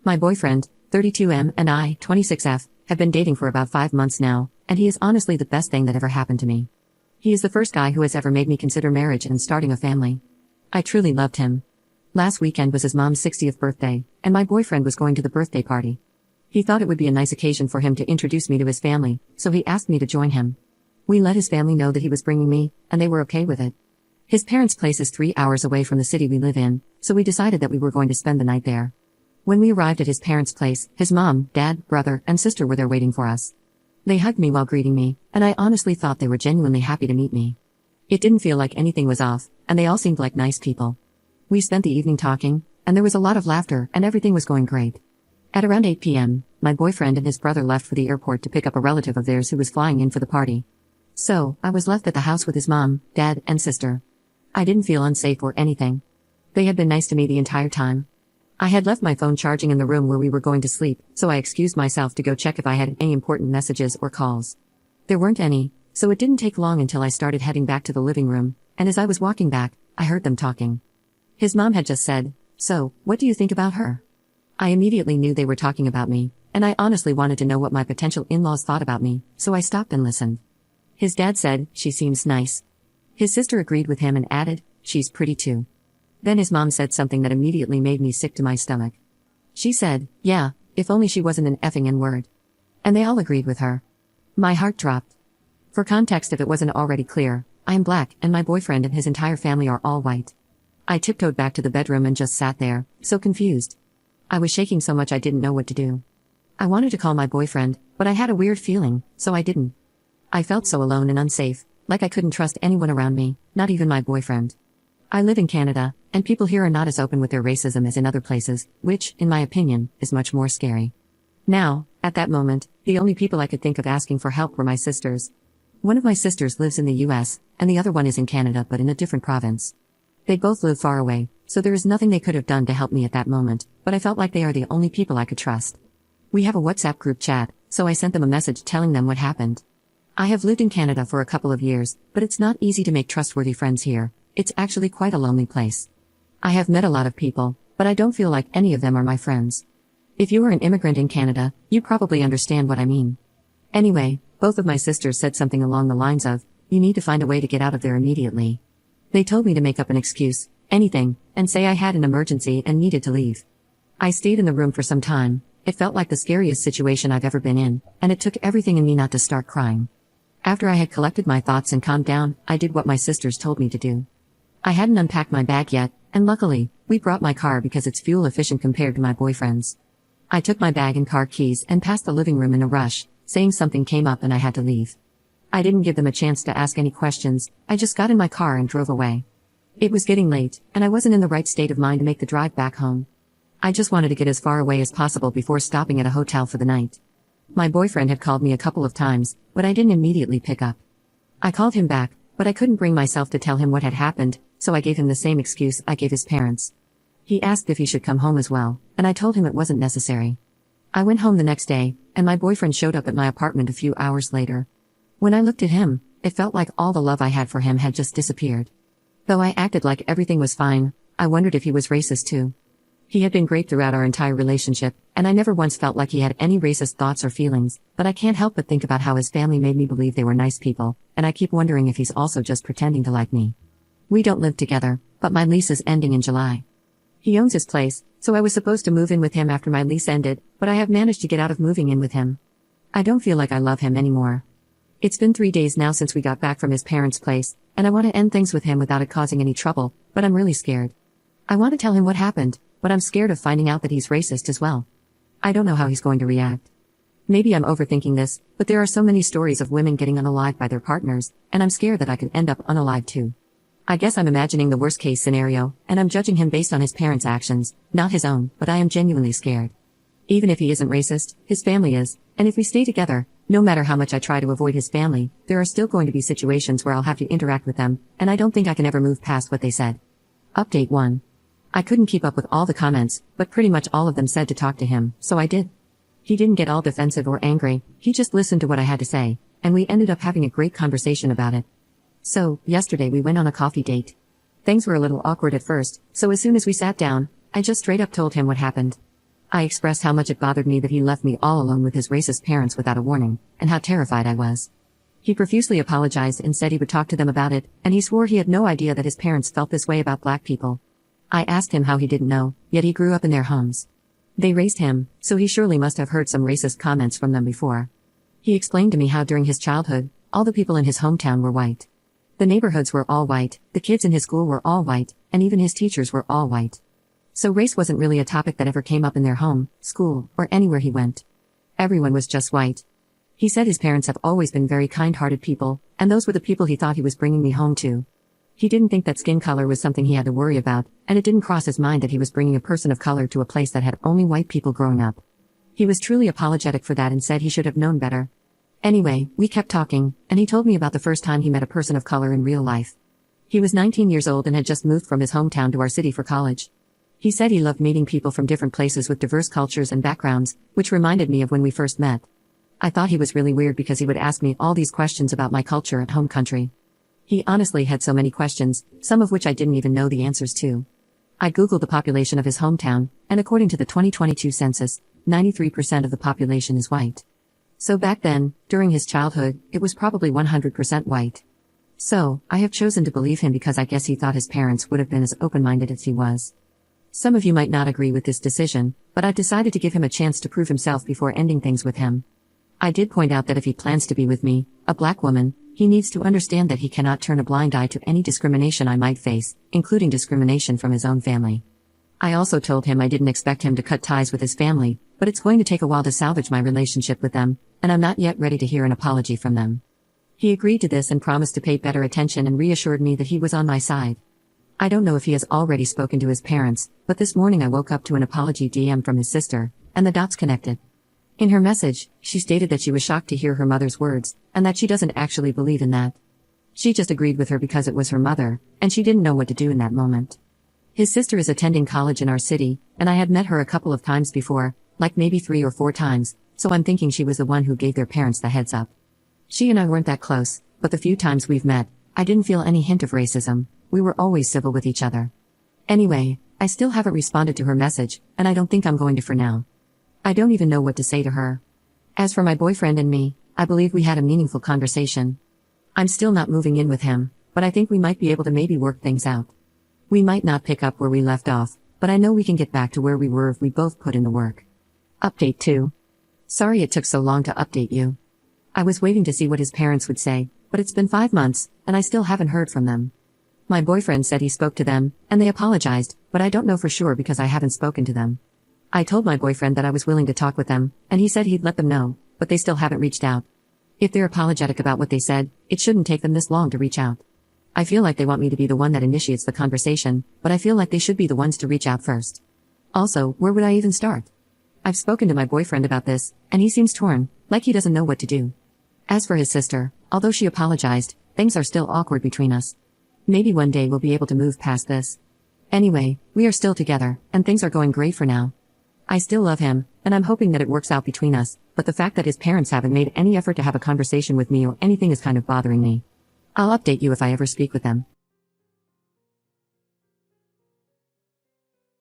My boyfriend, 32M, and I, 26F, have been dating for about 5 months now, and he is honestly the best thing that ever happened to me. He is the first guy who has ever made me consider marriage and starting a family. I truly loved him. Last weekend was his mom's 60th birthday, and my boyfriend was going to the birthday party. He thought it would be a nice occasion for him to introduce me to his family, so he asked me to join him. We let his family know that he was bringing me, and they were okay with it. His parents' place is 3 hours away from the city we live in, so we decided that we were going to spend the night there. When we arrived at his parents' place, his mom, dad, brother, and sister were there waiting for us. They hugged me while greeting me, and I honestly thought they were genuinely happy to meet me. It didn't feel like anything was off, and they all seemed like nice people. We spent the evening talking, and there was a lot of laughter, and everything was going great. At around 8 p.m., my boyfriend and his brother left for the airport to pick up a relative of theirs who was flying in for the party. So, I was left at the house with his mom, dad, and sister. I didn't feel unsafe or anything. They had been nice to me the entire time. I had left my phone charging in the room where we were going to sleep, so I excused myself to go check if I had any important messages or calls. There weren't any, so it didn't take long until I started heading back to the living room, and as I was walking back, I heard them talking. His mom had just said, "So, what do you think about her?" I immediately knew they were talking about me, and I honestly wanted to know what my potential in-laws thought about me, so I stopped and listened. His dad said, "She seems nice." His sister agreed with him and added, "She's pretty too." Then his mom said something that immediately made me sick to my stomach. She said, "Yeah, if only she wasn't an effing N-word." And they all agreed with her. My heart dropped. For context, if it wasn't already clear, I am black and my boyfriend and his entire family are all white. I tiptoed back to the bedroom and just sat there, so confused. I was shaking so much I didn't know what to do. I wanted to call my boyfriend, but I had a weird feeling, so I didn't. I felt so alone and unsafe, like I couldn't trust anyone around me, not even my boyfriend. I live in Canada, and people here are not as open with their racism as in other places, which, in my opinion, is much more scary. Now, at that moment, the only people I could think of asking for help were my sisters. One of my sisters lives in the US, and the other one is in Canada but in a different province. They both live far away, so there is nothing they could have done to help me at that moment, but I felt like they are the only people I could trust. We have a WhatsApp group chat, so I sent them a message telling them what happened. I have lived in Canada for a couple of years, but it's not easy to make trustworthy friends here. It's actually quite a lonely place. I have met a lot of people, but I don't feel like any of them are my friends. If you are an immigrant in Canada, you probably understand what I mean. Anyway, both of my sisters said something along the lines of, "You need to find a way to get out of there immediately." They told me to make up an excuse, anything, and say I had an emergency and needed to leave. I stayed in the room for some time. It felt like the scariest situation I've ever been in, and it took everything in me not to start crying. After I had collected my thoughts and calmed down, I did what my sisters told me to do. I hadn't unpacked my bag yet, and luckily, we brought my car because it's fuel efficient compared to my boyfriend's. I took my bag and car keys and passed the living room in a rush, saying something came up and I had to leave. I didn't give them a chance to ask any questions, I just got in my car and drove away. It was getting late, and I wasn't in the right state of mind to make the drive back home. I just wanted to get as far away as possible before stopping at a hotel for the night. My boyfriend had called me a couple of times, but I didn't immediately pick up. I called him back, but I couldn't bring myself to tell him what had happened, so I gave him the same excuse I gave his parents. He asked if he should come home as well, and I told him it wasn't necessary. I went home the next day, and my boyfriend showed up at my apartment a few hours later. When I looked at him, it felt like all the love I had for him had just disappeared. Though I acted like everything was fine, I wondered if he was racist too. He had been great throughout our entire relationship, and I never once felt like he had any racist thoughts or feelings, but I can't help but think about how his family made me believe they were nice people, and I keep wondering if he's also just pretending to like me. We don't live together, but my lease is ending in July. He owns his place, so I was supposed to move in with him after my lease ended, but I have managed to get out of moving in with him. I don't feel like I love him anymore. It's been 3 days now since we got back from his parents' place, and I want to end things with him without it causing any trouble, but I'm really scared. I want to tell him what happened, but I'm scared of finding out that he's racist as well. I don't know how he's going to react. Maybe I'm overthinking this, but there are so many stories of women getting unalived by their partners, and I'm scared that I could end up unalived too. I guess I'm imagining the worst case scenario, and I'm judging him based on his parents' actions, not his own, but I am genuinely scared. Even if he isn't racist, his family is, and if we stay together, no matter how much I try to avoid his family, there are still going to be situations where I'll have to interact with them, and I don't think I can ever move past what they said. Update 1. I couldn't keep up with all the comments, but pretty much all of them said to talk to him, so I did. He didn't get all defensive or angry, he just listened to what I had to say, and we ended up having a great conversation about it. So, yesterday we went on a coffee date. Things were a little awkward at first, so as soon as we sat down, I just straight up told him what happened. I expressed how much it bothered me that he left me all alone with his racist parents without a warning, and how terrified I was. He profusely apologized and said he would talk to them about it, and he swore he had no idea that his parents felt this way about black people. I asked him how he didn't know, yet he grew up in their homes. They raised him, so he surely must have heard some racist comments from them before. He explained to me how during his childhood, all the people in his hometown were white. The neighborhoods were all white, the kids in his school were all white, and even his teachers were all white. So race wasn't really a topic that ever came up in their home, school, or anywhere he went. Everyone was just white. He said his parents have always been very kind-hearted people, and those were the people he thought he was bringing me home to. He didn't think that skin color was something he had to worry about, and it didn't cross his mind that he was bringing a person of color to a place that had only white people growing up. He was truly apologetic for that and said he should have known better. Anyway, we kept talking, and he told me about the first time he met a person of color in real life. He was 19 years old and had just moved from his hometown to our city for college. He said he loved meeting people from different places with diverse cultures and backgrounds, which reminded me of when we first met. I thought he was really weird because he would ask me all these questions about my culture and home country. He honestly had so many questions, some of which I didn't even know the answers to. I googled the population of his hometown, and according to the 2022 census, 93% of the population is white. So back then, during his childhood, it was probably 100% white. So, I have chosen to believe him because I guess he thought his parents would have been as open-minded as he was. Some of you might not agree with this decision, but I've decided to give him a chance to prove himself before ending things with him. I did point out that if he plans to be with me, a black woman, he needs to understand that he cannot turn a blind eye to any discrimination I might face, including discrimination from his own family. I also told him I didn't expect him to cut ties with his family, but it's going to take a while to salvage my relationship with them, and I'm not yet ready to hear an apology from them. He agreed to this and promised to pay better attention and reassured me that he was on my side. I don't know if he has already spoken to his parents, but this morning I woke up to an apology DM from his sister, and the dots connected. In her message, she stated that she was shocked to hear her mother's words, and that she doesn't actually believe in that. She just agreed with her because it was her mother, and she didn't know what to do in that moment. His sister is attending college in our city, and I had met her a couple of times before, like maybe 3 or 4 times, so I'm thinking she was the one who gave their parents the heads up. She and I weren't that close, but the few times we've met, I didn't feel any hint of racism. We were always civil with each other. Anyway, I still haven't responded to her message, and I don't think I'm going to for now. I don't even know what to say to her. As for my boyfriend and me, I believe we had a meaningful conversation. I'm still not moving in with him, but I think we might be able to maybe work things out. We might not pick up where we left off, but I know we can get back to where we were if we both put in the work. Update 2. Sorry it took so long to update you. I was waiting to see what his parents would say, but it's been 5 months, and I still haven't heard from them. My boyfriend said he spoke to them, and they apologized, but I don't know for sure because I haven't spoken to them. I told my boyfriend that I was willing to talk with them, and he said he'd let them know, but they still haven't reached out. If they're apologetic about what they said, it shouldn't take them this long to reach out. I feel like they want me to be the one that initiates the conversation, but I feel like they should be the ones to reach out first. Also, where would I even start? I've spoken to my boyfriend about this, and he seems torn, like he doesn't know what to do. As for his sister, although she apologized, things are still awkward between us. Maybe one day we'll be able to move past this. Anyway, we are still together, and things are going great for now. I still love him, and I'm hoping that it works out between us, but the fact that his parents haven't made any effort to have a conversation with me or anything is kind of bothering me. I'll update you if I ever speak with them.